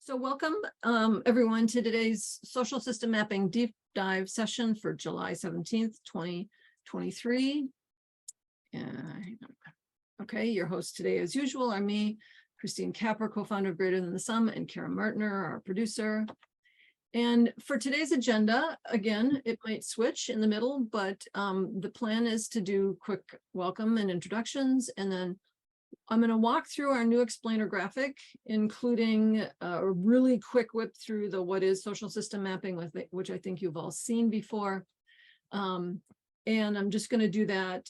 So welcome everyone to today's social system mapping deep dive session for July 17th, 2023. Okay, your hosts today as usual are me, Christine Capper, co-founder of Greater Than the Sum, and Kara Martiner, our producer. And for today's agenda, again, it might switch in the middle, but the plan is to do quick welcome and introductions, and then I'm going to walk through our new explainer graphic, including a really quick whip through the what is social system mapping, which I think you've all seen before. And I'm just going to do that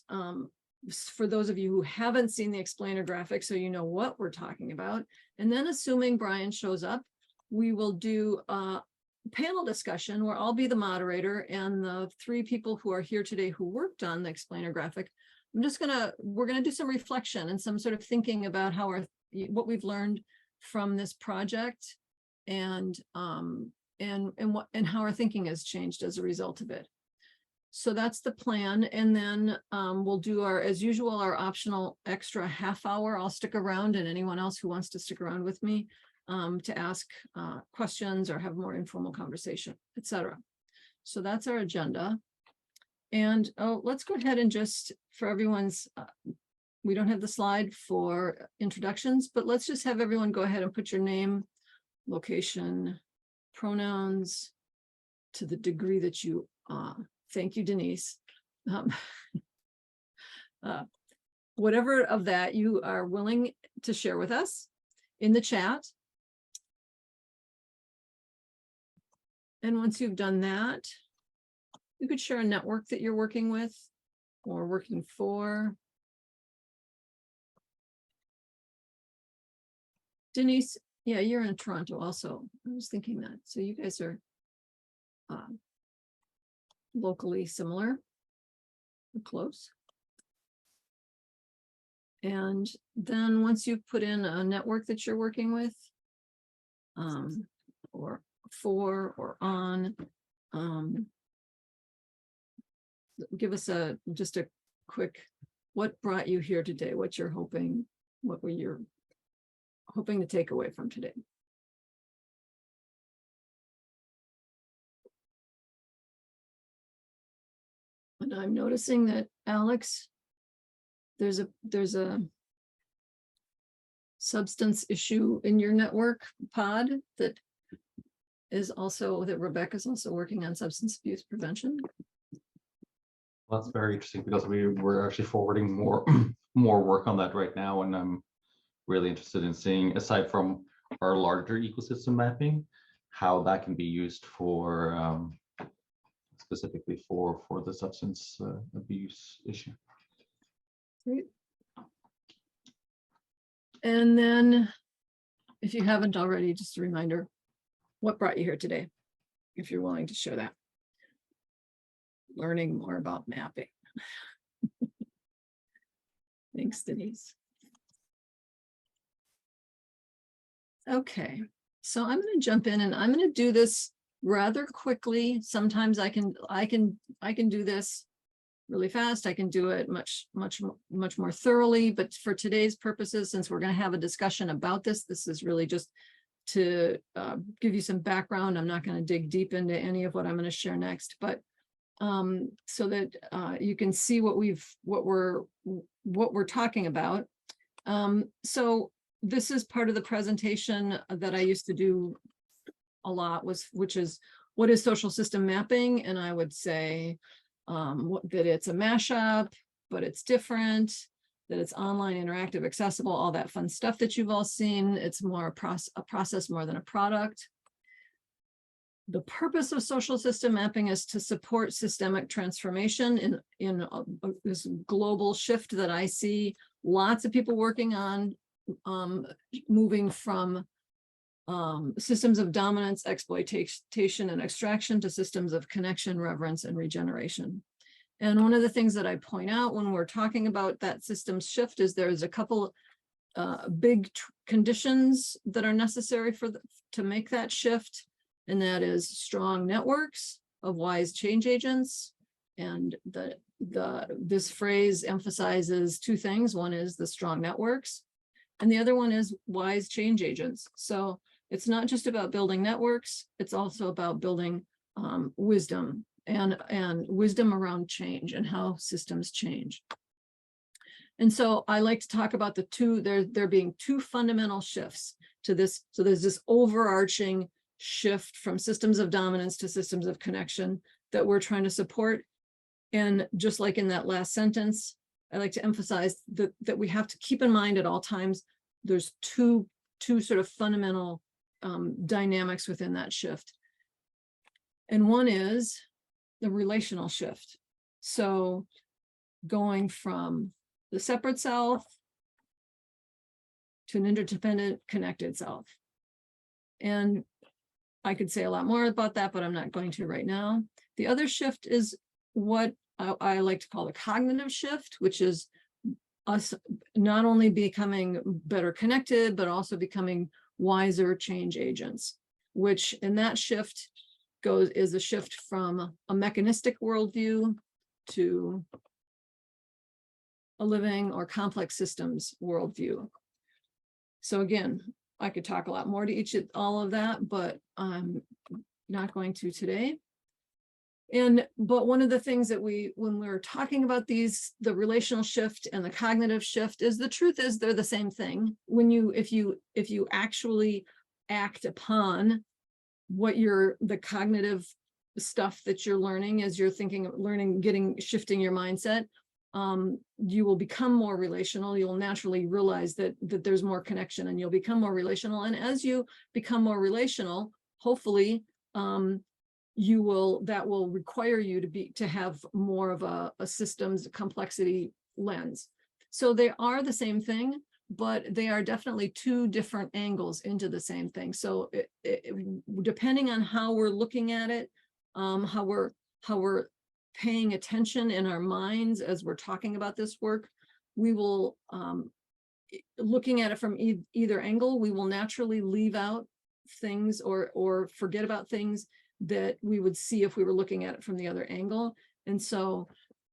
for those of you who haven't seen the explainer graphic, so you know what we're talking about. And then assuming Brian shows up, we will do a panel discussion where I'll be the moderator, and the three people who are here today who worked on the explainer graphic, we're gonna do some reflection and some sort of thinking about how what we've learned from this project, and how our thinking has changed as a result of it. So that's the plan. And then we'll do as usual, our optional extra half hour. I'll stick around, and anyone else who wants to stick around with me to ask questions or have more informal conversation, etc. So that's our agenda. And let's go ahead and just, for everyone's, we don't have the slide for introductions, but let's just have everyone go ahead and put your name, location, pronouns to the degree that you, thank you, Denise. Whatever of that you are willing to share with us in the chat. And once you've done that, you could share a network that you're working with or working for. Denise, yeah, you're in Toronto also. I was thinking that. So you guys are locally similar, or close. And then once you've put in a network that you're working with, or for or on, give us just a quick, what brought you here today? What you're hoping, what were you hoping to take away from today? And I'm noticing that Alex, there's a substance issue in your network pod that Rebecca's also working on substance abuse prevention. Well, that's very interesting, because we're actually forwarding more work on that right now, and I'm really interested in seeing, aside from our larger ecosystem mapping, how that can be used for specifically for the substance abuse issue. Great. And then, if you haven't already, just a reminder, what brought you here today, if you're willing to share that. Learning more about mapping. Thanks, Denise. Okay, so I'm going to jump in, and I'm going to do this rather quickly. Sometimes I can do this really fast. I can do it much more thoroughly. But for today's purposes, since we're going to have a discussion about this is really just to give you some background. I'm not going to dig deep into any of what I'm going to share next, but so that you can see what we're talking about. So this is part of the presentation that I used to do a lot, which is what is social system mapping, and I would say that it's a mashup, but it's different, that it's online, interactive, accessible, all that fun stuff that you've all seen. It's more a process more than a product. The purpose of social system mapping is to support systemic transformation in this global shift that I see lots of people working on, moving from systems of dominance, exploitation, and extraction to systems of connection, reverence, and regeneration. And one of the things that I point out when we're talking about that systems shift is there's a couple big conditions that are necessary to make that shift. And that is strong networks of wise change agents. And this phrase emphasizes two things. One is the strong networks, and the other one is wise change agents. So It's not just about building networks, it's also about building wisdom and wisdom around change and how systems change. And so I like to talk about the two, there being two fundamental shifts to this. So there's this overarching shift from systems of dominance to systems of connection that we're trying to support. And just like in that last sentence, I like to emphasize that we have to keep in mind at all times, there's two sort of fundamental dynamics within that shift. And one is the relational shift. So going from the separate self to an interdependent connected self. And I could say a lot more about that, but I'm not going to right now. The other shift is what I like to call the cognitive shift, which is us not only becoming better connected, but also becoming wiser change agents, which in that shift is a shift from a mechanistic worldview to a living or complex systems worldview. So again, I could talk a lot more to all of that, but I'm not going to today. But one of the things that when we're talking about the relational shift and the cognitive shift, is the truth is they're the same thing. If you actually act upon what the cognitive stuff that you're learning as you're shifting your mindset, you will become more relational. You'll naturally realize that there's more connection, and you'll become more relational. And as you become more relational, hopefully, that will require you to have more of a systems complexity lens. So they are the same thing, but they are definitely two different angles into the same thing. So depending on how we're looking at it, how we're paying attention in our minds as we're talking about this work, we will, looking at it from either angle, we will naturally leave out things or forget about things that we would see if we were looking at it from the other angle. And so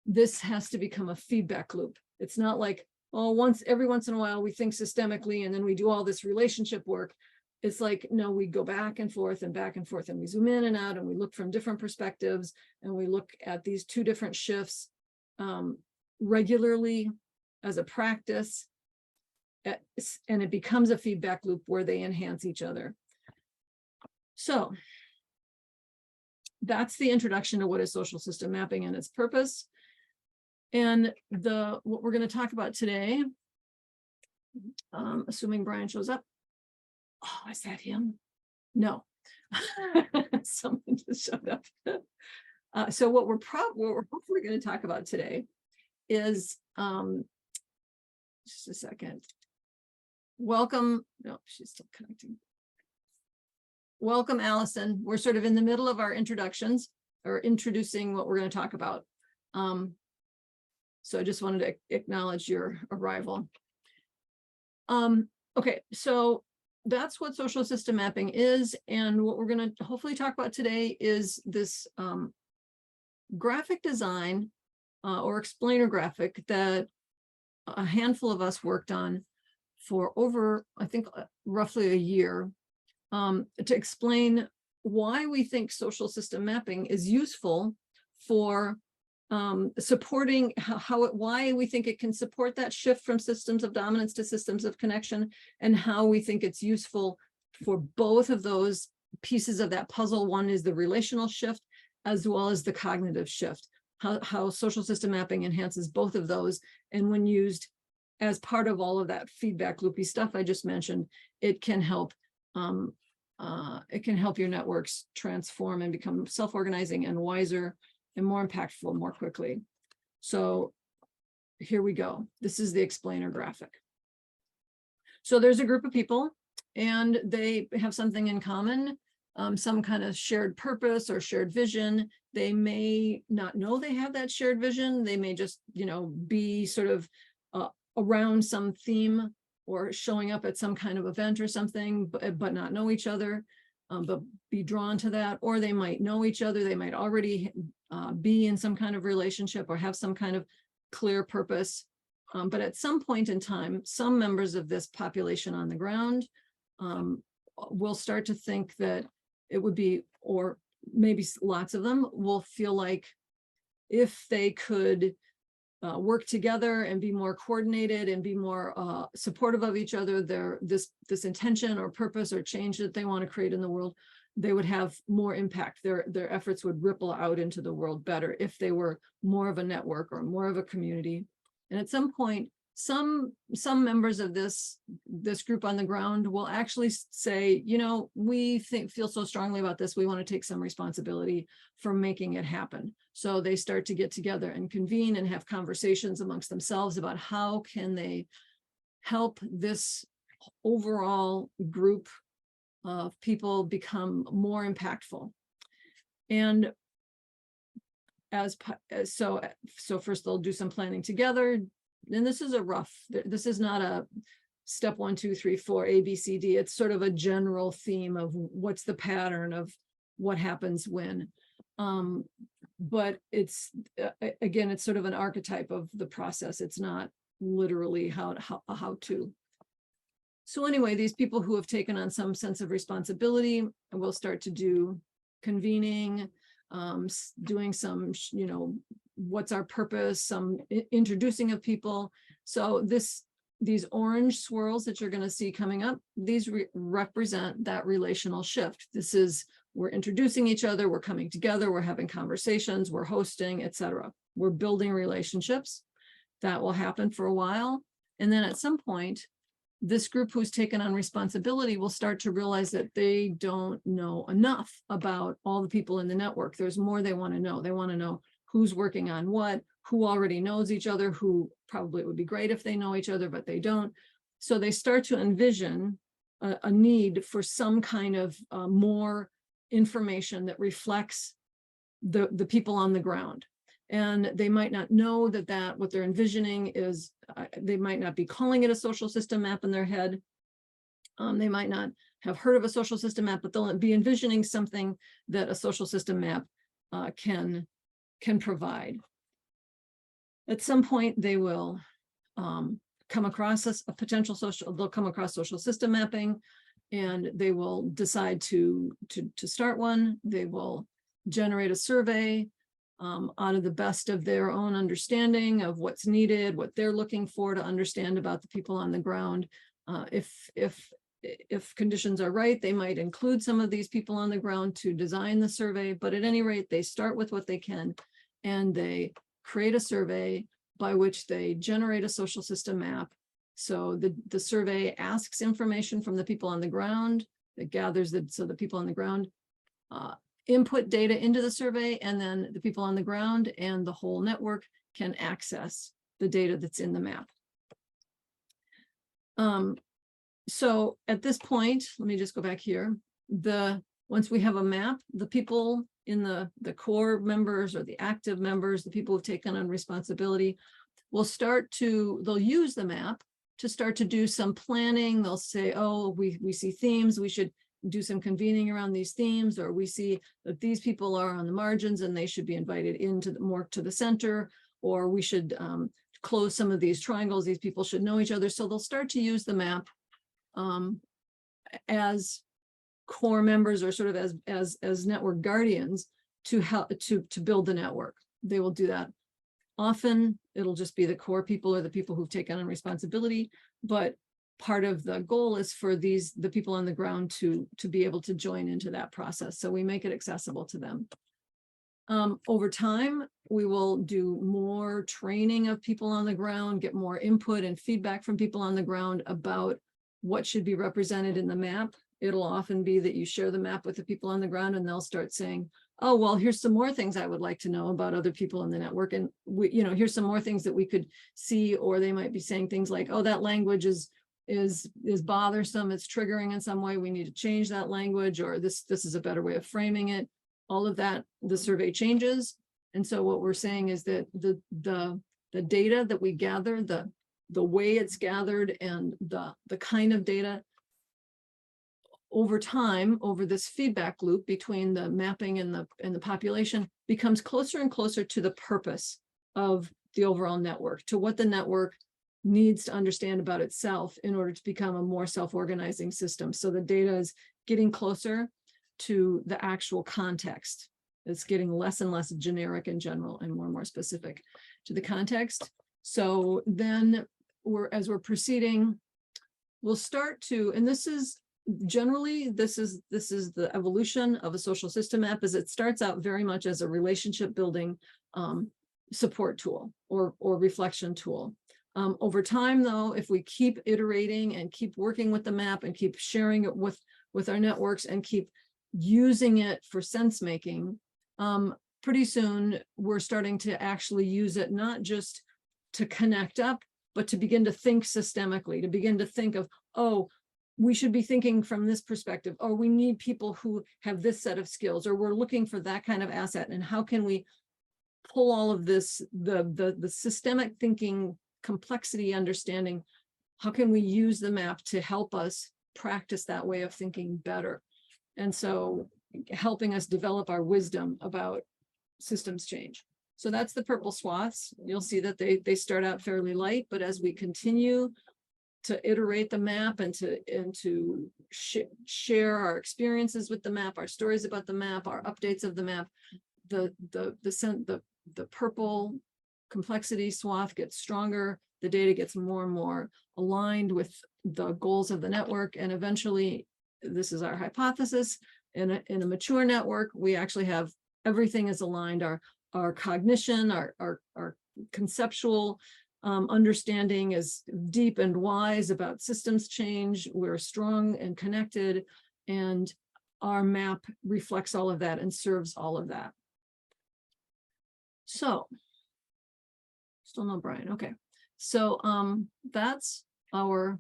this has to become a feedback loop. It's not like, oh, every once in a while we think systemically and then we do all this relationship work. It's like, no, we go back and forth and we zoom in and out, and we look from different perspectives, and we look at these two different shifts regularly as a practice, and it becomes a feedback loop where they enhance each other. So that's the introduction to what is social system mapping and its purpose. And what we're going to talk about today, assuming Brian shows up. Oh, is that him? No. Someone just showed up. So what we're hopefully going to talk about today is, just a second. Welcome. No, she's still connecting. Welcome, Allison. We're sort of in the middle of our introductions, or introducing what we're going to talk about. So I just wanted to acknowledge your arrival. Okay, so that's what social system mapping is. And what we're going to hopefully talk about today is this graphic design or explainer graphic that a handful of us worked on for over, I think, roughly a year, to explain why we think social system mapping is useful for supporting why we think it can support that shift from systems of dominance to systems of connection, and how we think it's useful for both of those pieces of that puzzle. One is the relational shift as well as the cognitive shift, how social system mapping enhances both of those. And when used as part of all of that feedback loopy stuff I just mentioned, it can help your networks transform and become self-organizing and wiser and more impactful more quickly. So here we go. This is the explainer graphic. So there's a group of people, and they have something in common, some kind of shared purpose or shared vision. They may not know they have that shared vision. They may just, be sort of around some theme or showing up at some kind of event or something, but not know each other, but be drawn to that. Or they might know each other. They might already be in some kind of relationship or have some kind of clear purpose. But at some point in time, some members of this population on the ground will start to think that it would be, or maybe lots of them will feel like if they could work together and be more coordinated and be more supportive of each other, this intention or purpose or change that they want to create in the world, they would have more impact. Their efforts would ripple out into the world better if they were more of a network or more of a community. And at some point, some members of this group on the ground will actually say, you know, we feel so strongly about this, we want to take some responsibility for making it happen. So they start to get together and convene and have conversations amongst themselves about how can they help this overall group of people become more impactful. And so first they'll do some planning together. And this is this is not a step 1, 2, 3, 4, A, B, C, D. It's sort of a general theme of what's the pattern of what happens when. But it's, again, it's sort of an archetype of the process. It's not literally how to. So anyway, these people who have taken on some sense of responsibility will start to do convening, doing some, you know, what's our purpose, some introducing of people. So these orange swirls that you're going to see coming up, these represent that relational shift. This is, we're introducing each other, we're coming together, we're having conversations, we're hosting, etc. We're building relationships. That will happen for a while. And then at some point, this group who's taken on responsibility will start to realize that they don't know enough about all the people in the network. There's more they want to know. They want to know who's working on what, who already knows each other, who probably it would be great if they know each other, but they don't. So they start to envision a need for some kind of more information that reflects the people on the ground. And they might not know that what they're envisioning is, they might not be calling it a social system map in their head. They might not have heard of a social system map, but they'll be envisioning something that a social system map can provide. At some point, they will come across a potential they'll come across social system mapping, and they will decide to start one. They will generate a survey out of the best of their own understanding of what's needed, what they're looking for to understand about the people on the ground. If conditions are right, they might include some of these people on the ground to design the survey, but at any rate, they start with what they can, and they create a survey by which they generate a social system map. So the survey asks information from the people on the ground, it gathers so the people on the ground input data into the survey, and then the people on the ground and the whole network can access the data that's in the map. So at this point, let me just go back here. Once we have a map, the people in the core members or the active members, the people who've taken on responsibility, they'll use the map to start to do some planning. They'll say, oh, we see themes, we should do some convening around these themes, or we see that these people are on the margins and they should be invited into more to the center, or we should close some of these triangles. These people should know each other. So they'll start to use the map as core members, or sort of as network guardians to help to build the network. They will do that. Often it'll just be the core people or the people who've taken on responsibility, but part of the goal is for the people on the ground to be able to join into that process. So we make it accessible to them. Over time, we will do more training of people on the ground, get more input and feedback from people on the ground about what should be represented in the map. It'll often be that you share the map with the people on the ground, and they'll start saying, oh, well, here's some more things I would like to know about other people in the network. And here's some more things that we could see. Or they might be saying things like, oh, that language is bothersome, it's triggering in some way, we need to change that language, or this is a better way of framing it. All of that, the survey changes. And so what we're saying is that the data that we gather, the way it's gathered, and the kind of data over time, over this feedback loop between the mapping and the population, becomes closer and closer to the purpose of the overall network, to what the network needs to understand about itself in order to become a more self-organizing system. So the data is getting closer to the actual context. It's getting less and less generic in general and more specific to the context. So then as we're proceeding, we'll start to, and this is generally, this is the evolution of a social system map, is it starts out very much as a relationship building support tool or reflection tool. Over time, though, if we keep iterating and keep working with the map and keep sharing it with our networks and keep using it for sense making, pretty soon we're starting to actually use it not just to connect up, but to begin to think systemically, to begin to think of, oh, we should be thinking from this perspective, or we need people who have this set of skills, or we're looking for that kind of asset, and how can we pull all of this, the systemic thinking, complexity understanding, how can we use the map to help us practice that way of thinking better? And so helping us develop our wisdom about systems change. So that's the purple swaths. You'll see that they start out fairly light, but as we continue to iterate the map and to share our experiences with the map, our stories about the map, our updates of the map, the purple complexity swath gets stronger, the data gets more and more aligned with the goals of the network, and eventually, this is our hypothesis, in a mature network, we actually have everything is aligned, our cognition, our conceptual understanding is deep and wise about systems change, we're strong and connected, and our map reflects all of that and serves all of that. So, still no Brian, okay. So that's our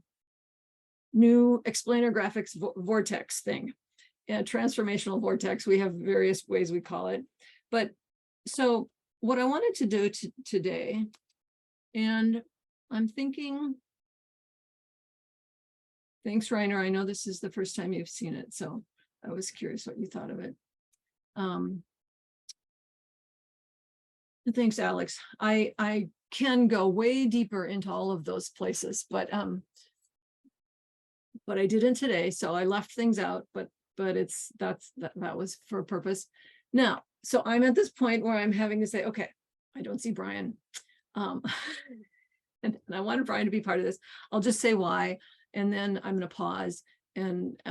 new explainer graphics vortex thing, transformational vortex. We have various ways we call it. But so what I wanted to do today, and I'm thinking, thanks, Reiner. I know this is the first time you've seen it, so I was curious what you thought of it. Thanks, Alex. I can go way deeper into all of those places, but I didn't today, so I left things out, but that was for a purpose. Now, so I'm at this point where I'm having to say, okay, I don't see Brian. And I wanted Brian to be part of this. I'll just say why, and then I'm going to pause and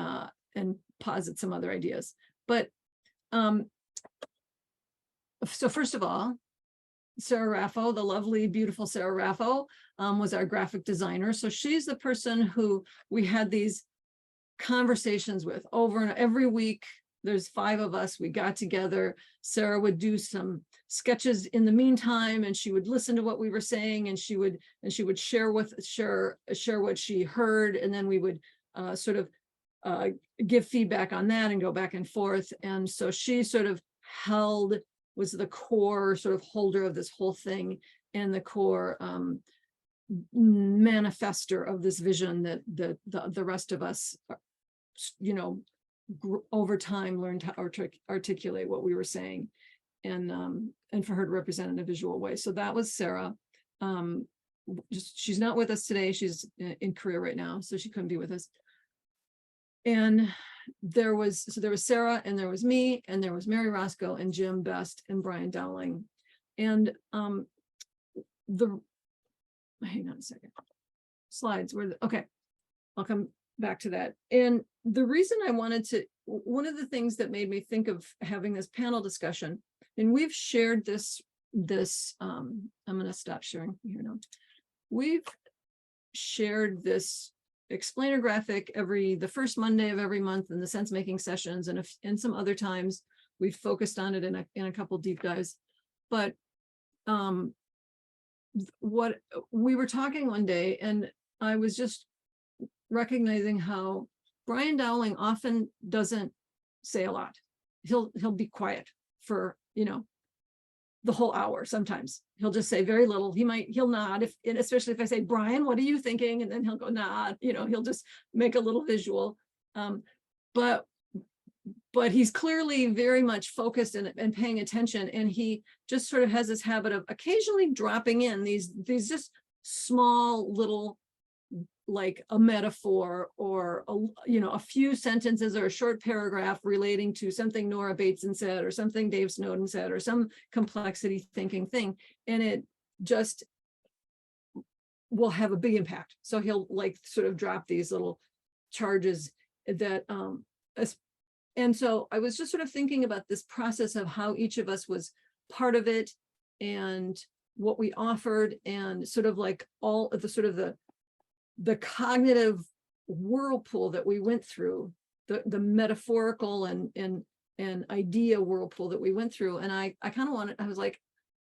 posit some other ideas. But so first of all, Sarah Raffo, the lovely, beautiful Sarah Raffo, was our graphic designer. So she's the person who we had these conversations with over and every week. There's 5 of us. We got together. Sarah would do some sketches in the meantime, and she would listen to what we were saying, and she would share what she heard, and then we would sort of give feedback on that and go back and forth. And so she sort of was the core sort of holder of this whole thing, and the core manifester of this vision that the rest of us, over time learned how to articulate what we were saying, and for her to represent in a visual way. So that was Sarah. She's not with us today. She's in Korea right now, so she couldn't be with us. And there was Sarah, and there was me, and there was Mary Roscoe, and Jim Best, and Brian Dowling. And hang on a second, slides were okay, I'll come back to that. And the reason I wanted to, one of the things that made me think of having this panel discussion, and we've shared this I'm going to stop sharing here now. We've shared this explainer graphic the first Monday of every month in the sense making sessions, and some other times we've focused on it in a couple deep dives. But what we were talking one day, and I was just recognizing how Brian Dowling often doesn't say a lot. He'll be quiet for the whole hour. Sometimes he'll just say very little. He'll nod, especially if I say, Brian, what are you thinking? And then he'll go nod, he'll just make a little visual. But he's clearly very much focused and paying attention. And he just sort of has this habit of occasionally dropping in these just small little, like a metaphor or a few sentences or a short paragraph relating to something Nora Bateson said or something Dave Snowden said or some complexity thinking thing, and it just will have a big impact. So he'll like sort of drop these little charges that and so I was just sort of thinking about this process of how each of us was part of it and what we offered, and sort of like all of the sort of the cognitive whirlpool that we went through, the metaphorical and idea whirlpool that we went through. And I kind of wanted, I was like,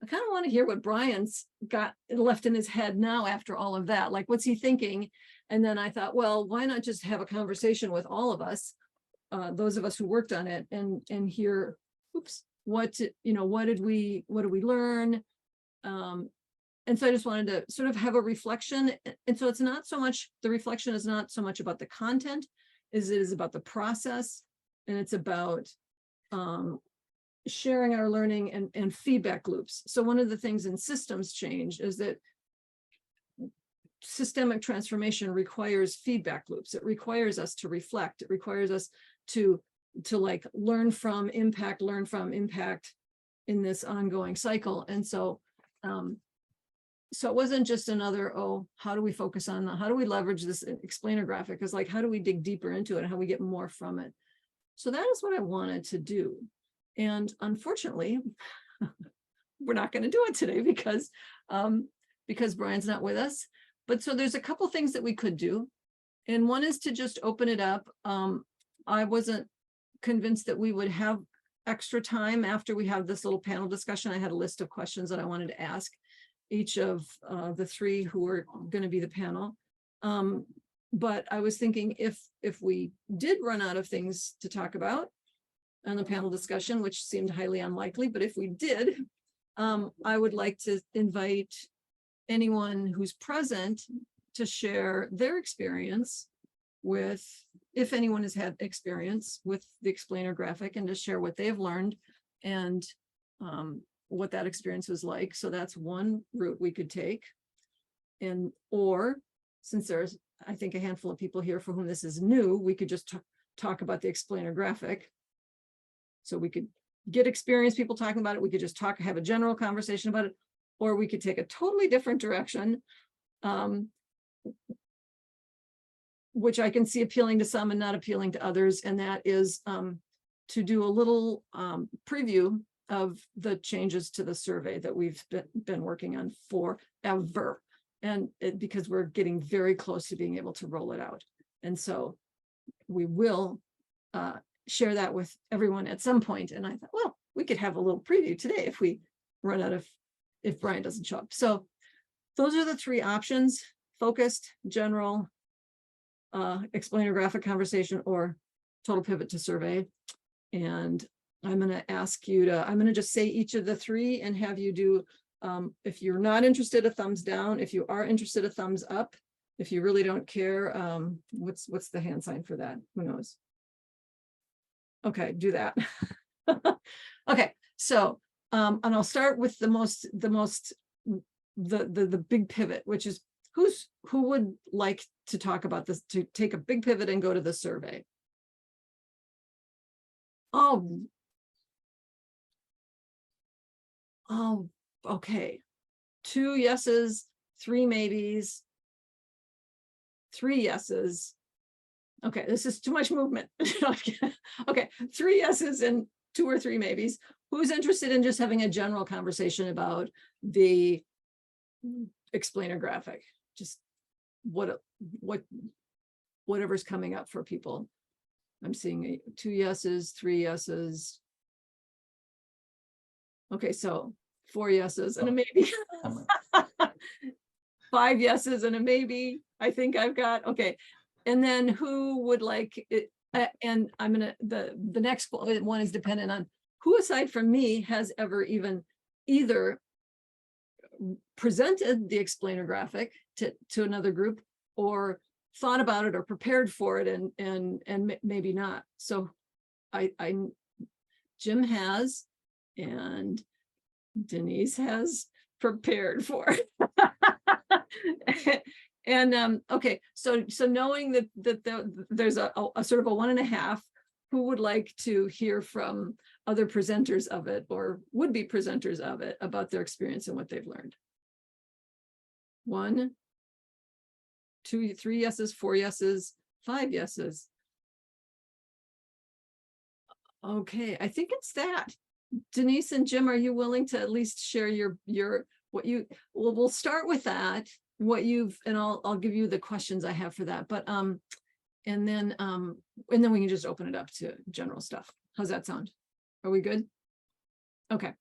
I kind of want to hear what Brian's got left in his head now after all of that. Like, what's he thinking? And then I thought, well, why not just have a conversation with all of us, those of us who worked on it, and hear, what did we learn? And so I just wanted to sort of have a reflection. And so it's not so much, the reflection is not so much about the content as it is about the process. And it's about sharing our learning and feedback loops. So one of the things in systems change is that systemic transformation requires feedback loops. It requires us to reflect. It requires us to like learn from impact in this ongoing cycle. And so so it wasn't just another, how do we focus on how do we leverage this explainer graphic? It's like, how do we dig deeper into it and how we get more from it? So that is what I wanted to do. And unfortunately, we're not going to do it today because Brian's not with us. But so there's a couple things that we could do. And one is to just open it up. I wasn't convinced that we would have extra time after we have this little panel discussion. I had a list of questions that I wanted to ask each of the three who are going to be the panel. But I was thinking if we did run out of things to talk about on the panel discussion, which seemed highly unlikely, but if we did, I would like to invite anyone who's present to share their experience with, if anyone has had experience with the explainer graphic, and to share what they've learned and what that experience was like. So that's one route we could take. And or since there's, I think, a handful of people here for whom this is new, we could just talk about the explainer graphic. So we could get experienced people talking about it. We could just have a general conversation about it, or we could take a totally different direction, which I can see appealing to some and not appealing to others. And that is to do a little preview of the changes to the survey that we've been working on forever. And because we're getting very close to being able to roll it out. And so we will share that with everyone at some point. And I thought, well, we could have a little preview today if we run out of, if Brian doesn't show up. So those are the three options: focused, general, explainer graphic conversation, or total pivot to survey. And I'm going to ask you to, I'm going to just say each of the three and have you do, if you're not interested, a thumbs down. If you are interested, a thumbs up. If you really don't care, what's the hand sign for that? Who knows? Okay, do that. Okay, so and I'll start with the big pivot, which is who would like to talk about this, to take a big pivot and go to the survey? Oh, okay. 2 yeses, 3 maybes, 3 yeses. Okay, this is too much movement. Okay, 3 yeses and 2 or 3 maybes. Who's interested in just having a general conversation about the explainer graphic? Just whatever's coming up for people. I'm seeing 2 yeses, 3 yeses. Okay, so 4 yeses and a maybe. 5 yeses and a maybe. I think I've got, okay. And then who would like it? And I'm gonna, the next one is dependent on who aside from me has ever even either presented the explainer graphic to another group, or thought about it or prepared for it and maybe not. So Jim has, and Denise has prepared for it. And okay, so knowing that there's a sort of a 1.5, who would like to hear from other presenters of it or would be presenters of it about their experience and what they've learned? 1, 2, 3 yeses, 4 yeses, 5 yeses. Okay, I think it's that. Denise and Jim, are you willing to at least share your what you, well, we'll start with that, what you've, and I'll give you the questions I have for that, but and then we can just open it up to general stuff. How's that sound? Are we good? Okay.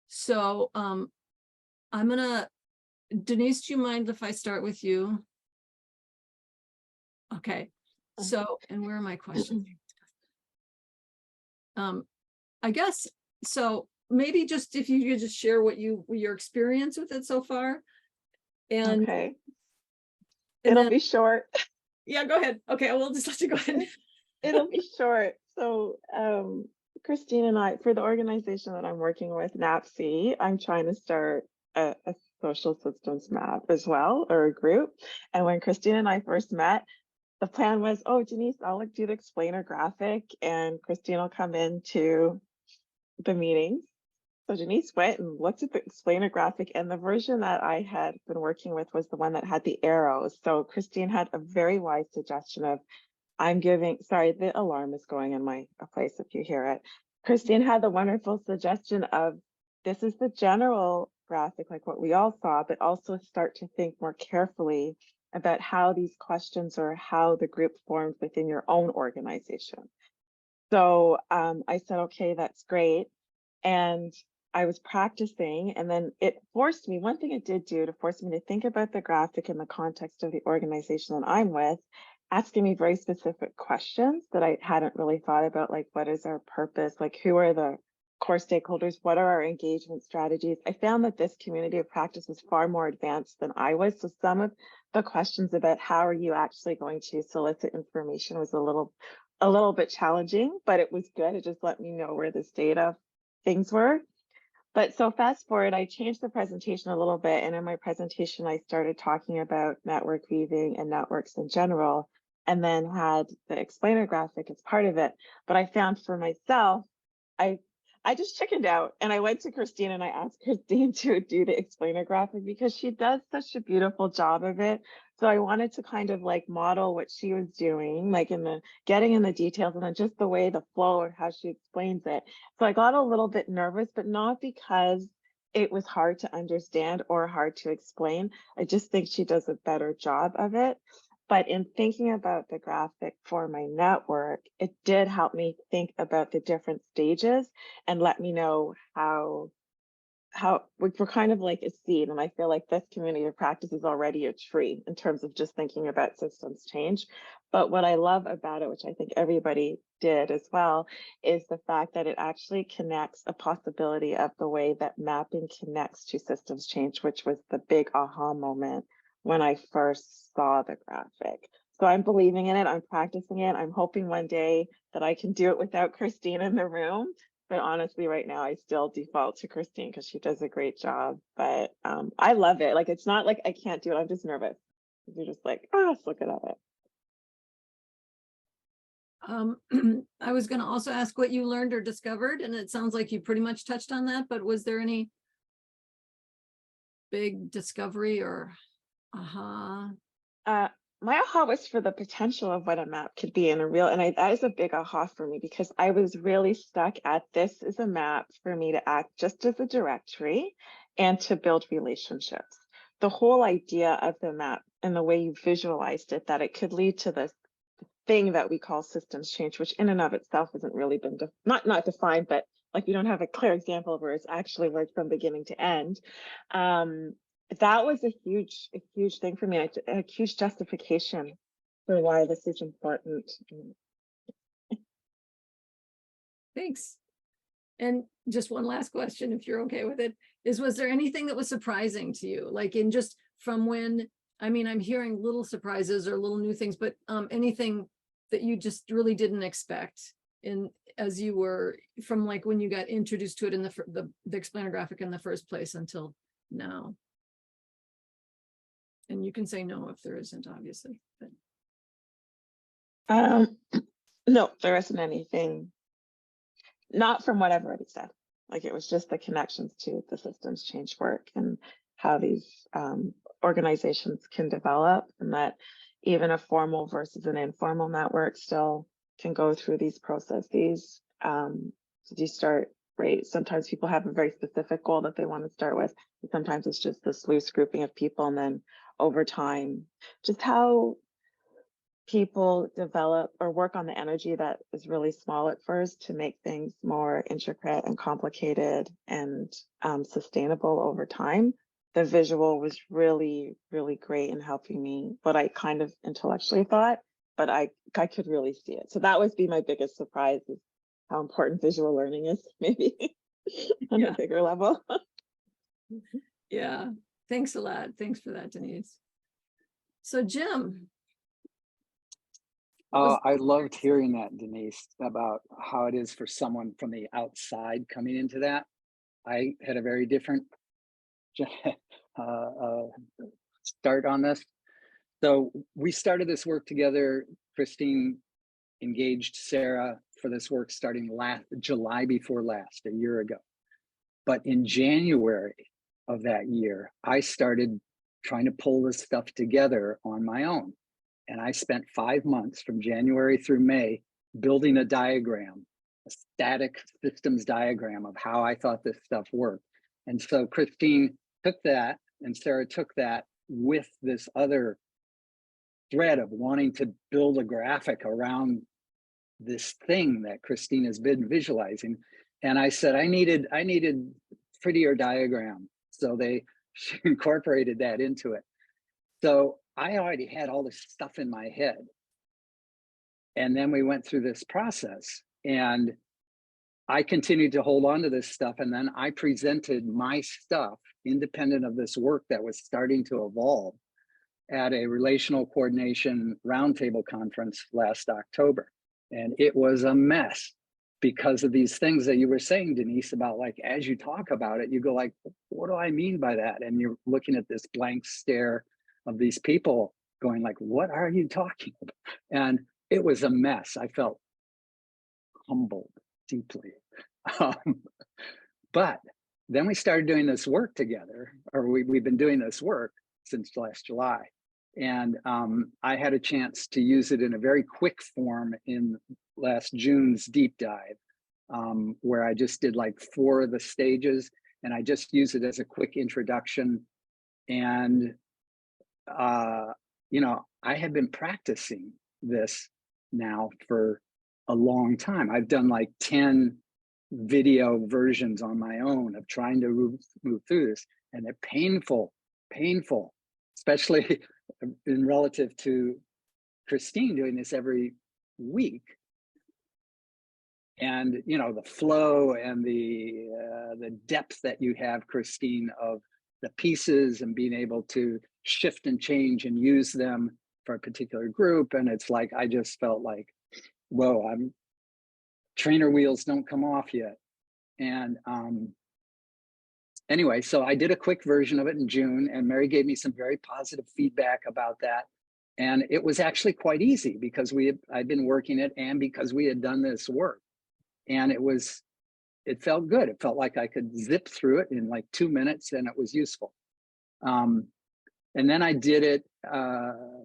So I'm gonna, Denise, do you mind if I start with you? Okay. So, and where are my questions? I guess, so maybe just if you could just share what your experience with it so far. And, Okay, and it'll then, be short. yeah, go ahead. Okay, I will just let you go ahead. It'll be short. So, Christine and I, for the organization that I'm working with, NAPC, I'm trying to start a social systems map as well, or a group. And when Christine and I first met, the plan was, oh, Denise, I'll do the explainer graphic and Christine will come into the meetings. So Denise went and looked at the explainer graphic, and the version that I had been working with was the one that had the arrows. So Christine had a very wise suggestion of, sorry, the alarm is going in my place if you hear it. Christine had the wonderful suggestion of, this is the general graphic, like what we all saw, but also start to think more carefully about how these questions or how the group formed within your own organization. So I said, okay, that's great. And I was practicing, and then it forced me, one thing it did do to force me to think about the graphic in the context of the organization that I'm with, asking me very specific questions that I hadn't really thought about, like what is our purpose, like who are the core stakeholders, what are our engagement strategies. I found that this community of practice was far more advanced than I was. So some of the questions about how are you actually going to solicit information was a little bit challenging, but it was good. It just let me know where the state of things were. But so fast forward, I changed the presentation a little bit. And in my presentation, I started talking about network weaving and networks in general, and then had the explainer graphic as part of it. But I found for myself, I just chickened out, and I went to Christine and I asked Christine to do the explainer graphic because she does such a beautiful job of it. So I wanted to kind of like model what she was doing, like in the getting in the details, and then just the way the flow of how she explains it. So I got a little bit nervous, but not because it was hard to understand or hard to explain. I just think she does a better job of it. But in thinking about the graphic for my network, it did help me think about the different stages and let me know how we're kind of like a seed. And I feel like this community of practice is already a tree in terms of just thinking about systems change. But what I love about it, which I think everybody did as well, is the fact that it actually connects a possibility of the way that mapping connects to systems change, which was the big aha moment when I first saw the graphic. So I'm believing in it, I'm practicing it. I'm hoping one day that I can do it without Christine in the room. But honestly, right now, I still default to Christine because she does a great job. But I love it. Like, it's not like I can't do it. I'm just nervous. You're just like, let's look at it. I was going to also ask what you learned or discovered, and it sounds like you pretty much touched on that, but was there any big discovery or aha? My aha was for the potential of what a map could be in a real, and that is a big aha for me because I was really stuck at, this is a map for me to act just as a directory and to build relationships. The whole idea of the map and the way you visualized it, that it could lead to this thing that we call systems change, which in and of itself hasn't really been not defined, but like we don't have a clear example of where it's actually worked from beginning to end. That was a huge thing for me, a huge justification for why this is important. Thanks. And just one last question, if you're okay with it, is, was there anything that was surprising to you? Like in just from when, I mean, I'm hearing little surprises or little new things, but anything that you just really didn't expect in, as you were, from like when you got introduced to it in the explainer graphic in the first place until now? And you can say no if there isn't, obviously, but No, there isn't anything, not from what I've already said. Like it was just the connections to the systems change work and how these organizations can develop, and that even a formal versus an informal network still can go through these processes. So you start, right? Sometimes people have a very specific goal that they want to start with. And sometimes it's just this loose grouping of people, and then over time, just how people develop or work on the energy that is really small at first to make things more intricate and complicated and sustainable over time. The visual was really, really great in helping me, what I kind of intellectually thought, but I could really see it. So that would be my biggest surprise, is how important visual learning is, maybe on a bigger level. yeah, thanks a lot. Thanks for that, Denise. So Jim. I loved hearing that, Denise, about how it is for someone from the outside coming into that. I had a very different start on this. So we started this work together. Christine engaged Sarah for this work starting July before last, a year ago. But in January of that year, I started trying to pull this stuff together on my own. And I spent 5 months from January through May building a diagram, a static systems diagram of how I thought this stuff worked. And so Christine took that, and Sarah took that with this other thread of wanting to build a graphic around this thing that Christine has been visualizing. And I said, I needed prettier diagram. So she incorporated that into it. So I already had all this stuff in my head. And then we went through this process, and I continued to hold on to this stuff. And then I presented my stuff independent of this work that was starting to evolve at a relational coordination roundtable conference last October. And it was a mess because of these things that you were saying, Denise, about, like, as you talk about it, you go like, what do I mean by that? And you're looking at this blank stare of these people going like, what are you talking about? And it was a mess. I felt humbled deeply. But then we started doing this work together, or we've been doing this work since last July. And I had a chance to use it in a very quick form in last June's deep dive, where I just did like 4 of the stages, and I just used it as a quick introduction. And you know, I have been practicing this now for a long time. I've done like 10 video versions on my own of trying to move through this, and they're painful, especially in relative to Christine doing this every week. And you know, the flow and the depth that you have, Christine, of the pieces and being able to shift and change and use them for a particular group. And it's like, I just felt like, whoa, trainer wheels don't come off yet. And anyway, so I did a quick version of it in June, and Mary gave me some very positive feedback about that. And it was actually quite easy because I'd been working it, and because we had done this work. And it felt good. It felt like I could zip through it in like 2 minutes, and it was useful. And then I did it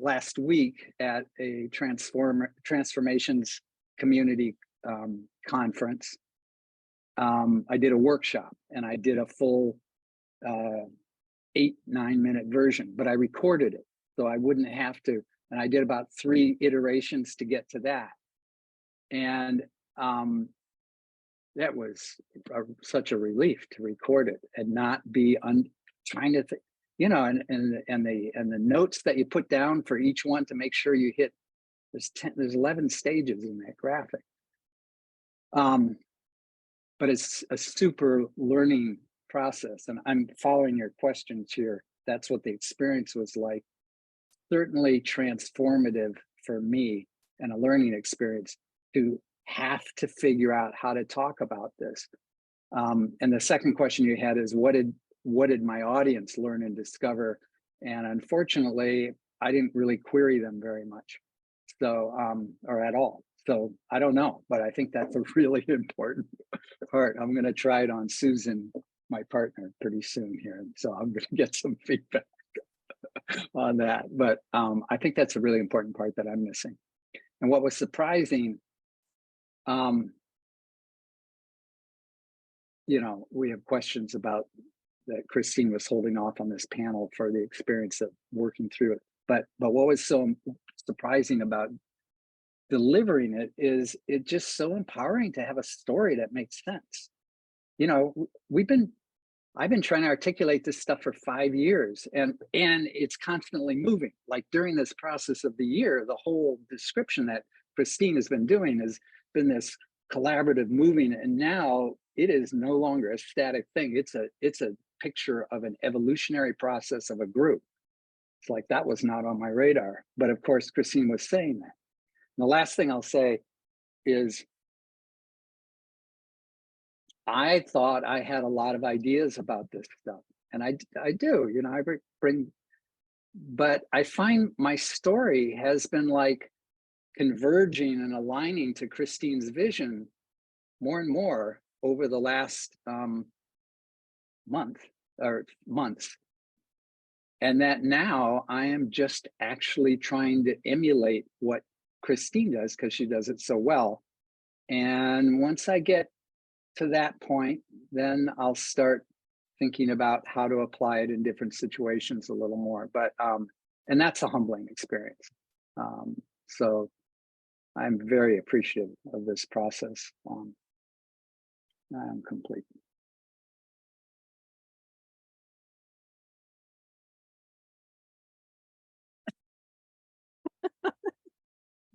last week at a transformations community conference. I did a workshop, and I did a full 8-9 minute version, but I recorded it so I wouldn't have to. And I did about 3 iterations to get to that. And that was such a relief to record it and not be trying to think, you know, and the notes that you put down for each one to make sure you hit. There's 11 stages in that graphic. But it's a super learning process, and I'm following your questions here. That's what the experience was like. Certainly transformative for me, and a learning experience to have to figure out how to talk about this. And the second question you had is, what did my audience learn and discover? And unfortunately, I didn't really query them very much. So, or at all. So I don't know, but I think that's a really important part. I'm going to try it on Susan, my partner, pretty soon here. So I'm going to get some feedback on that. But I think that's a really important part that I'm missing. And what was surprising, you know, we have questions about that Christine was holding off on this panel for the experience of working through it. But what was so surprising about delivering it is it just so empowering to have a story that makes sense. You know, I've been trying to articulate this stuff for 5 years, and it's constantly moving. Like during this process of the year, the whole description that Christine has been doing has been this collaborative moving, and now it is no longer a static thing. It's a picture of an evolutionary process of a group. It's like that was not on my radar, but of course Christine was saying that. And the last thing I'll say is I thought I had a lot of ideas about this stuff, and I do, you know, I bring, but I find my story has been like converging and aligning to Christine's vision more and more over the last month or months. And that now I am just actually trying to emulate what Christine does because she does it so well. And once I get to that point, then I'll start thinking about how to apply it in different situations a little more. But and that's a humbling experience. So I'm very appreciative of this process. I'm complete.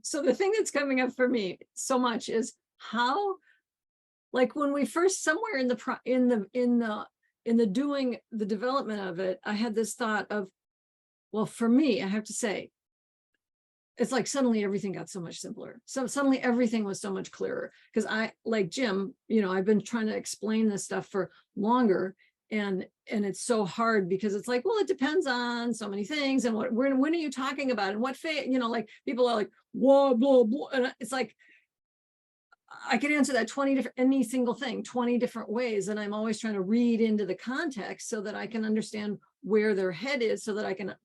So the thing that's coming up for me so much is how, like when we first somewhere in the doing the development of it, I had this thought of, well, for me, I have to say, it's like suddenly everything got so much simpler. So suddenly everything was so much clearer because I, like Jim, you know, I've been trying to explain this stuff for longer, and it's so hard because it's like, well, it depends on so many things, and when are you talking about, and what phase, you know, like people are like, whoa, blah, blah, and it's like I can answer that 20 different, any single thing 20 different ways, and I'm always trying to read into the context so that I can understand where their head is so that I can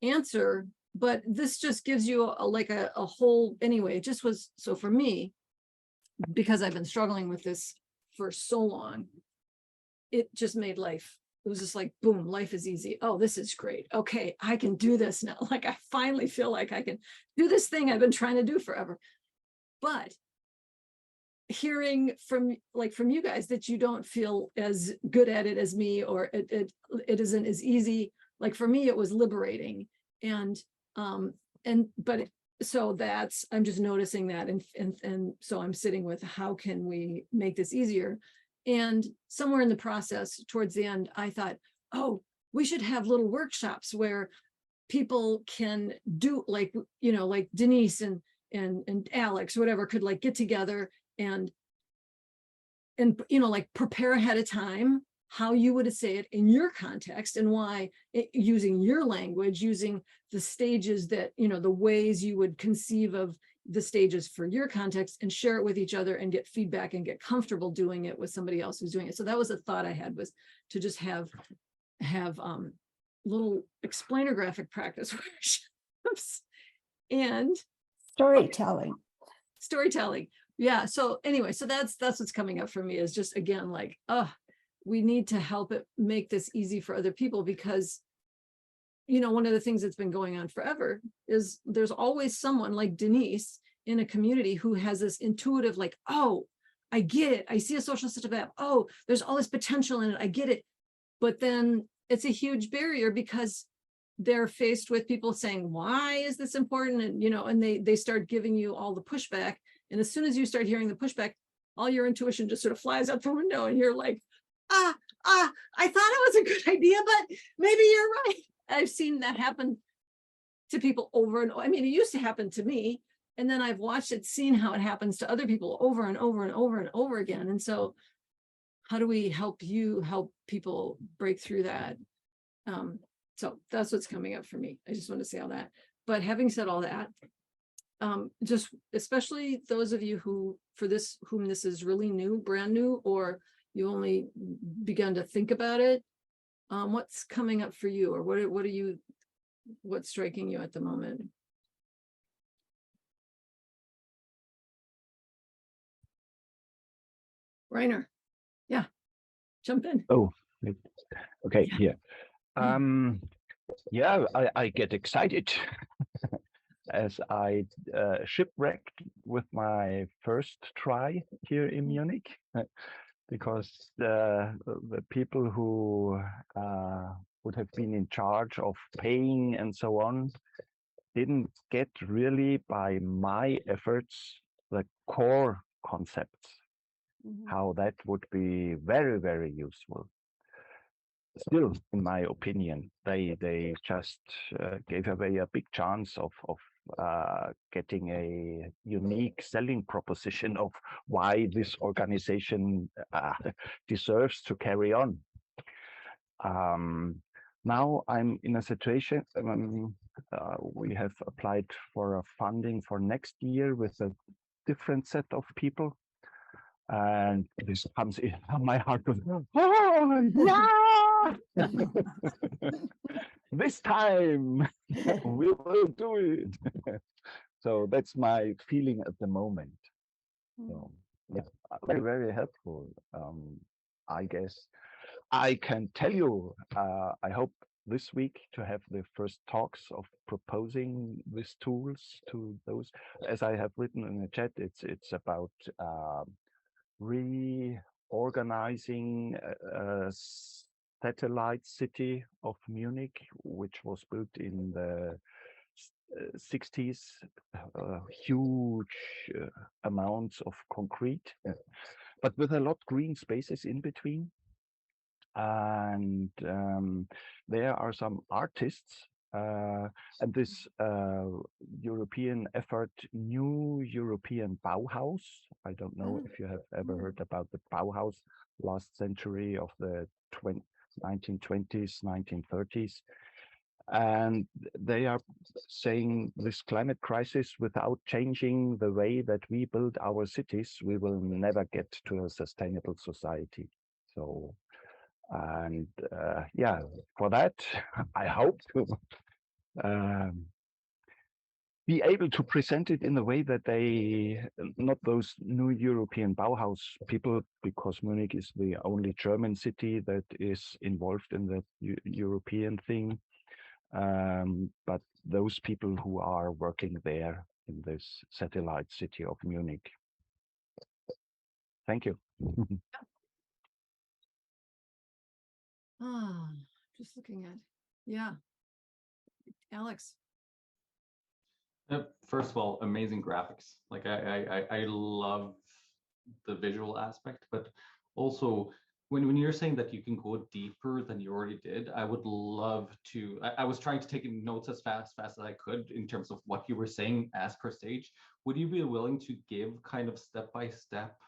answer. But this just gives you a whole, anyway, it just was, so for me, because I've been struggling with this for so long, it just made life, it was just like, boom, life is easy. Oh, this is great. Okay, I can do this now. Like I finally feel like I can do this thing I've been trying to do forever. But hearing from you guys that you don't feel as good at it as me, or it isn't as easy. Like for me, it was liberating. So that's, I'm just noticing that. And so I'm sitting with, how can we make this easier? And somewhere in the process towards the end, I thought, oh, we should have little workshops where people can do, like, you know, like Denise and Alex, whatever, could like get together and you know, like prepare ahead of time how you would say it in your context, and why using your language, using the stages that, you know, the ways you would conceive of the stages for your context, and share it with each other and get feedback and get comfortable doing it with somebody else who's doing it. So that was a thought I had, was to just have little explainer graphic practice workshops and Storytelling. Yeah. So anyway, so that's what's coming up for me, is just, again, like, oh, we need to help it make this easy for other people, because, you know, one of the things that's been going on forever is there's always someone like Denise in a community who has this intuitive, like, oh, I get it. I see a social system app. Oh, there's all this potential in it. I get it. But then it's a huge barrier because they're faced with people saying, why is this important? And, you know, and they start giving you all the pushback. And as soon as you start hearing the pushback, all your intuition just sort of flies out the window, and you're like, I thought it was a good idea, but maybe you're right. I've seen that happen to people over and over. I mean, it used to happen to me, and then I've watched it, seen how it happens to other people over and over and over and over again. And so how do we help people break through that? So that's what's coming up for me. I just want to say all that. But having said all that, just especially those of you whom this is really new, brand new, or you only begun to think about it, what's coming up for you, or what's striking you at the moment? Reiner, yeah, jump in. Oh, okay, Yeah. here. Yeah. Yeah, I get excited as I shipwrecked with my first try here in Munich, because the people who would have been in charge of paying and so on didn't get really by my efforts the core concepts, how that would be very, very useful. Still, in my opinion, they just gave away a big chance of getting a unique selling proposition of why this organization deserves to carry on. Now I'm in a situation, we have applied for a funding for next year with a different set of people. And this comes in, my heart goes, oh, yeah! This time we will do it. So that's my feeling at the moment. So yeah, very, very helpful. I guess I can tell you, I hope this week to have the first talks of proposing these tools to those. As I have written in the chat, it's about reorganizing a satellite city of Munich, which was built in the 60s, huge amounts of concrete, but with a lot green spaces in between. And there are some artists, and this European effort, New European Bauhaus. I don't know if you have ever heard about the Bauhaus, last century of the 1920s, 1930s. And they are saying this climate crisis, without changing the way that we build our cities, we will never get to a sustainable society. So, and yeah, for that, I hope to be able to present it in a way that they, not those new European Bauhaus people, because Munich is the only German city that is involved in the European thing, but those people who are working there in this satellite city of Munich. Thank you. Just looking at, yeah. Alex. First of all, amazing graphics. Like I love the visual aspect, but also when you're saying that you can go deeper than you already did, I would love to. I was trying to take notes as fast as I could in terms of what you were saying as per stage. Would you be willing to give kind of step by step,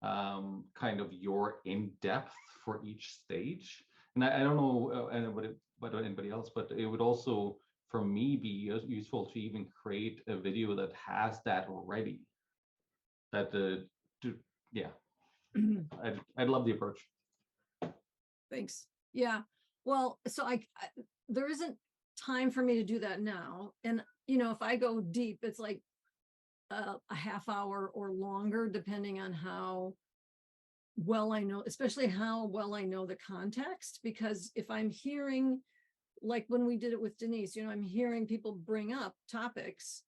kind of your in depth for each stage? And I don't know about anybody else, but it would also, for me, be useful to even create a video that has that already. That yeah, I'd love the approach. Thanks. Yeah. Well, so I there isn't time for me to do that now. And you know, if I go deep, it's like a half hour or longer, depending on how well I know, especially how well I know the context. Because if I'm hearing, like when we did it with Denise, you know, I'm hearing people bring up topics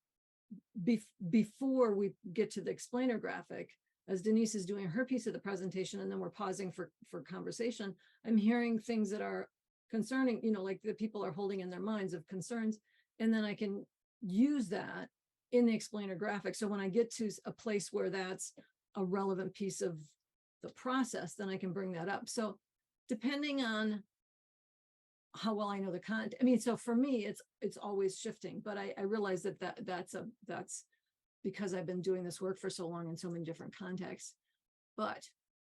before we get to the explainer graphic, as Denise is doing her piece of the presentation, and then we're pausing for conversation. I'm hearing things that are concerning, you know, like that people are holding in their minds of concerns, and then I can use that in the explainer graphic. So when I get to a place where that's a relevant piece of the process, then I can bring that up. So depending on how well I know the content, I mean, so for me, it's always shifting, but I realize that's because I've been doing this work for so long in so many different contexts. But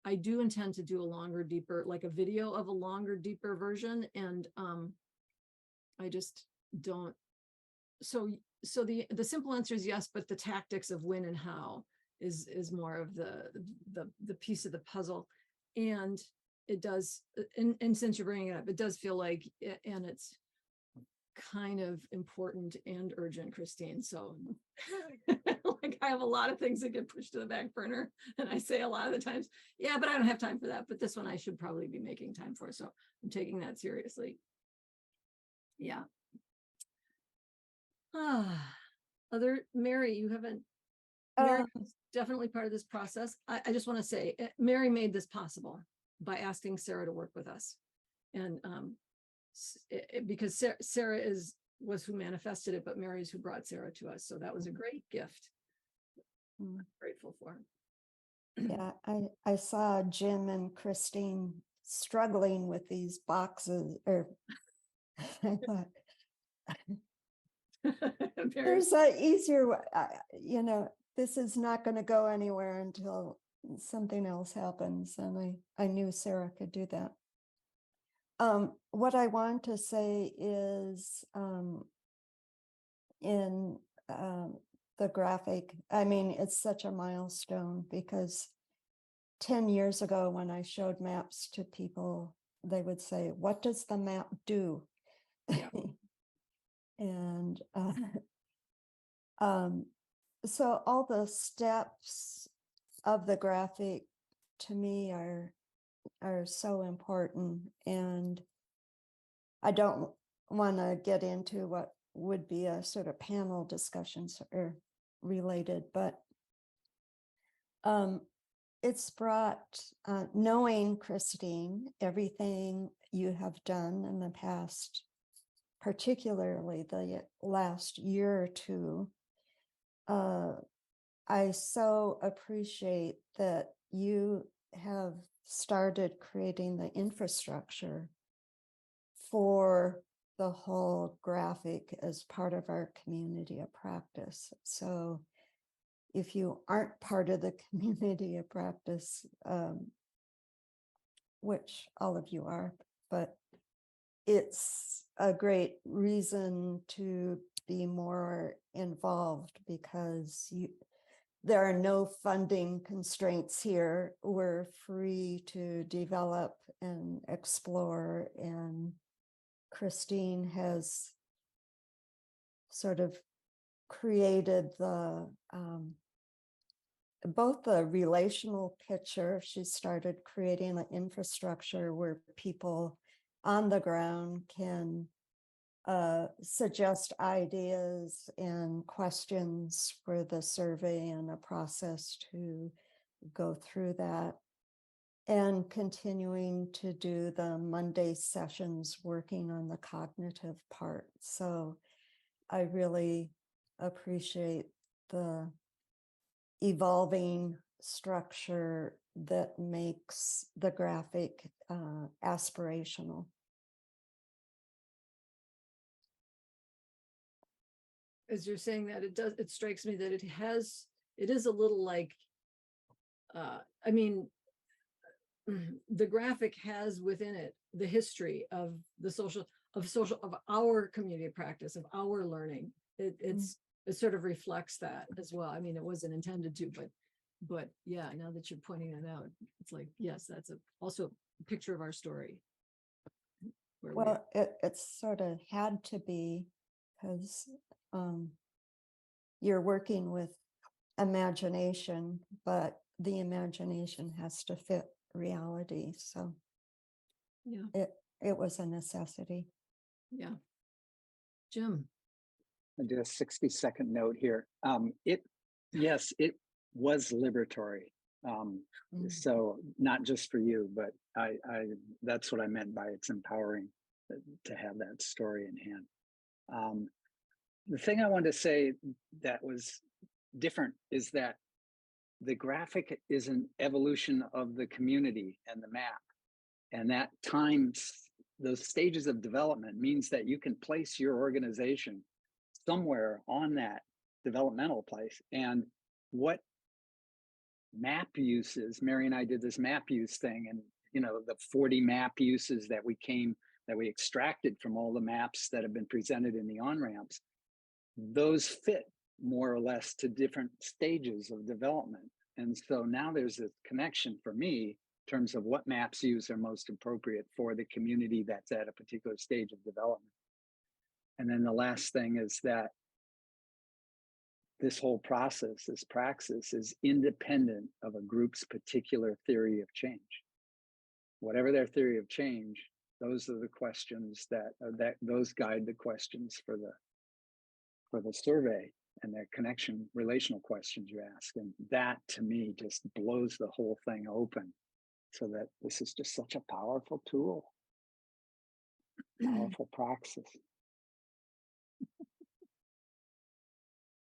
I do intend to do a longer, deeper, like a video of a longer, deeper version. And I just don't. So the simple answer is yes, but the tactics of when and how is more of the piece of the puzzle. And it does, and since you're bringing it up, it does feel like, and it's kind of important and urgent, Christine. So like I have a lot of things that get pushed to the back burner, and I say a lot of the times, yeah, but I don't have time for that. But this one I should probably be making time for. So I'm taking that seriously. Yeah. Mary, you haven't, Mary was definitely part of this process. I just want to say, Mary made this possible by asking Sarah to work with us. And because Sarah was who manifested it, but Mary's who brought Sarah to us. So that was a great gift. I'm grateful for. Yeah, I saw Jim and Christine struggling with these boxes, or I thought, there's an easier way. This is not going to go anywhere until something else happens. And I knew Sarah could do that. What I want to say is in the graphic, I mean, it's such a milestone because 10 years ago, when I showed maps to people, they would say, what does the map do? Yeah. And so all the steps of the graphic to me are so important. And I don't want to get into what would be a sort of panel discussions or related, but it's brought, knowing Christine, everything you have done in the past, particularly the last year or two, I so appreciate that you have started creating the infrastructure for the whole graphic as part of our community of practice. So if you aren't part of the community of practice, which all of you are, but it's a great reason to be more involved because there are no funding constraints here. We're free to develop and explore, and Christine has sort of created both the relational picture. She started creating an infrastructure where people on the ground can suggest ideas and questions for the survey and a process to go through that, and continuing to do the Monday sessions working on the cognitive part. So I really appreciate the evolving structure that makes the graphic aspirational. As you're saying that, it strikes me that it is a little like, I mean, the graphic has within it the history of of our community practice, of our learning. It sort of reflects that as well. I mean, it wasn't intended to, but yeah, now that you're pointing that out, it's like, yes, that's also a picture of our story. Well, it's sort of had to be, because you're working with imagination, but the imagination has to fit reality. So yeah, it was a necessity. Yeah. Jim. I do a 60-second note here. Yes, it was liberatory. So not just for you, but that's what I meant by it's empowering to have that story in hand. The thing I wanted to say that was different is that the graphic is an evolution of the community and the map. And that those stages of development means that you can place your organization somewhere on that developmental place. And what map uses, Mary and I did this map use thing, and the 40 map uses that we came that we extracted from all the maps that have been presented in the on-ramps, those fit more or less to different stages of development. And so now there's a connection for me in terms of what maps use are most appropriate for the community that's at a particular stage of development. And then the last thing is that this whole process, this praxis, is independent of a group's particular theory of change. Whatever their theory of change, those are the questions that those guide the questions for the survey and their connection relational questions you ask. And that to me just blows the whole thing open, so that this is just such a powerful tool, powerful praxis.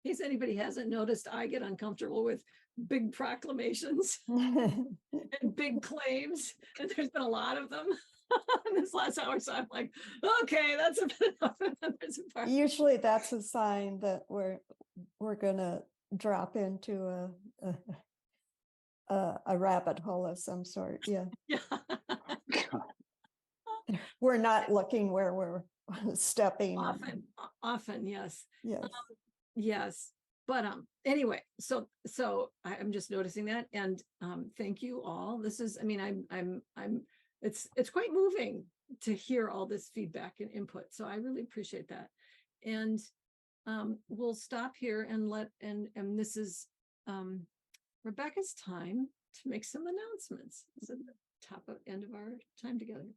In case anybody hasn't noticed, I get uncomfortable with big proclamations and big claims, and there's been a lot of them in this last hour. So I'm like, okay, that's a bit enough. Usually that's a sign that we're gonna drop into a rabbit hole of some sort. Yeah. Yeah. We're not looking where we're stepping. Often, yes. Yes. Yes. But anyway, so I'm just noticing that, and thank you all. This is, I mean, it's quite moving to hear all this feedback and input. So I really appreciate that. And we'll stop here and this is Rebecca's time to make some announcements. This is the end of our time together.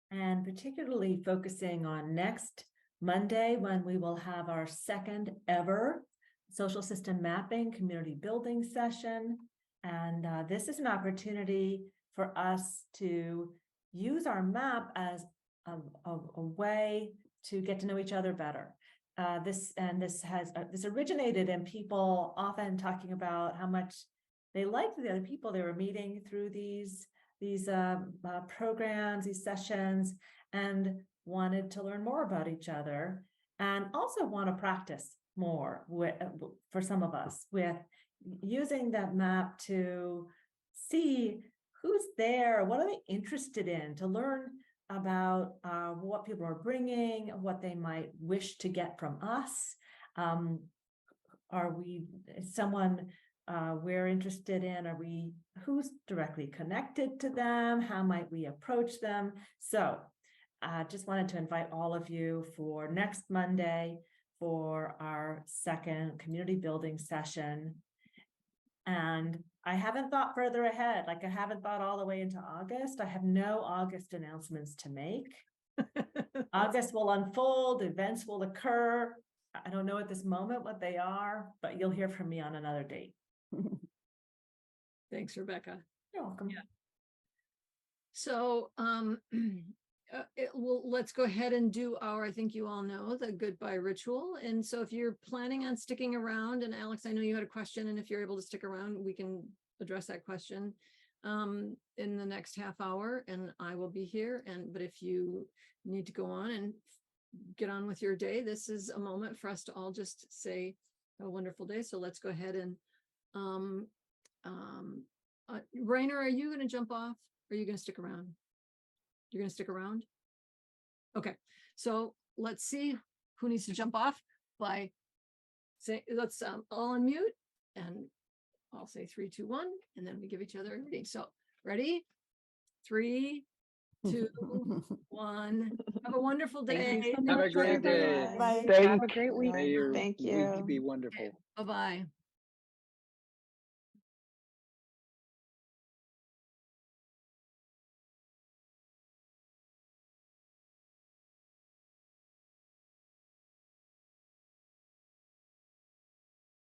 And particularly focusing on next Monday, when we will have our second ever social system mapping community building session. And this is an opportunity for us to use our map as a way to get to know each other better. This originated in people often talking about how much they liked the other people they were meeting through these programs, these sessions, and wanted to learn more about each other, and also want to practice more for some of us with using that map to see who's there, what are they interested in, to learn about what people are bringing, what they might wish to get from us. Are we someone we're interested in? Who's directly connected to them? How might we approach them? So I just wanted to invite all of you for next Monday for our second community building session. And I haven't thought further ahead, like I haven't thought all the way into August. I have no August announcements to make. August will unfold, events will occur. I don't know at this moment what they are, but you'll hear from me on another date. Thanks, Rebecca. You're welcome. Yeah. So let's go ahead and do our, I think you all know, the goodbye ritual. And so if you're planning on sticking around, and Alex, I know you had a question, and if you're able to stick around, we can address that question in the next half hour, and I will be here. But if you need to go on and get on with your day, this is a moment for us to all just say a wonderful day. So let's go ahead and Rainer, are you going to jump off? Or are you going to stick around? You're going to stick around? Okay, so let's see who needs to jump off by saying, let's all unmute, and I'll say 3, 2, 1, and then we give each other a reading. So ready? 3, 2, 1. Have a wonderful day. Have a great day. Bye. Have a great week. May your Thank you. week be wonderful. Bye-bye.